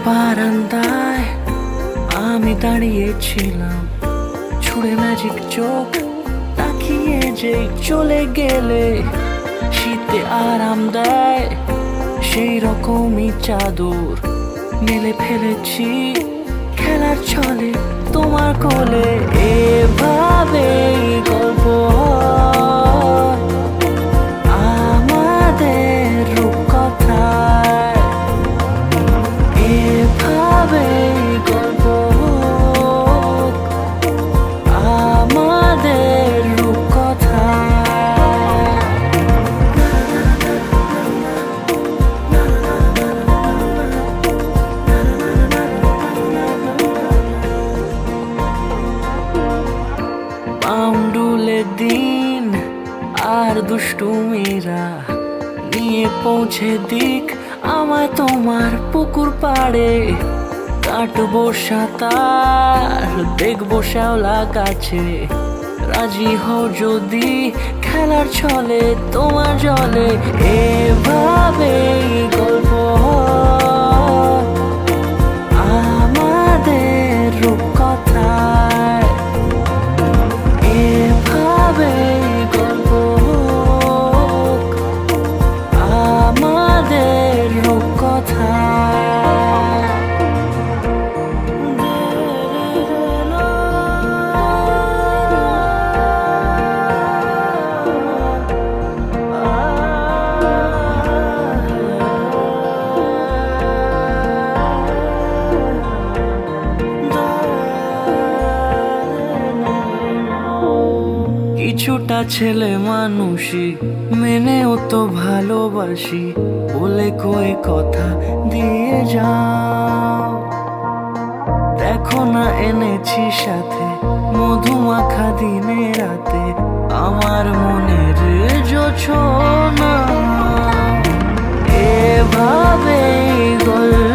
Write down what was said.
বারান্দায় আমি দাঁড়িয়েছিলাম, ছুঁড়ে ম্যাজিক চোখ তাকিয়ে যেই চলে গেলে। শীতে আরাম দেয় সেই রকমই চাদর মেলে ফেলেছি খেলার ছলে তোমার কোলে। এভাবে গল্প হয় আমাদের রূপকথায়, এভাবে গল্প হোক আমাদের রূপকথায়। পাউন্ডুলে দিন আর দুষ্টুমিরা নিয়ে পৌঁছে দিক আমায় তোমার পুকুর পাড়ে। কাটবো সাঁতার, দেখবো শ্যাওলা গাছে, রাজি হও যদি খেলার ছলে তোমার জলে। এভাবেই গল্প হয় আমাদের রূপকথায়, এভাবেই গল্প হোক আমাদের রূপকথায়। কিছুটা ছেলে মানুষই মেনেও তো ভালোবাসি, বলে কয়ে কথা দিয়ে যাও। দেখো না এনেছি সাথে মধুমাখা দিনে রাতে আমার মনের জোছনা। এভাবেই গল্প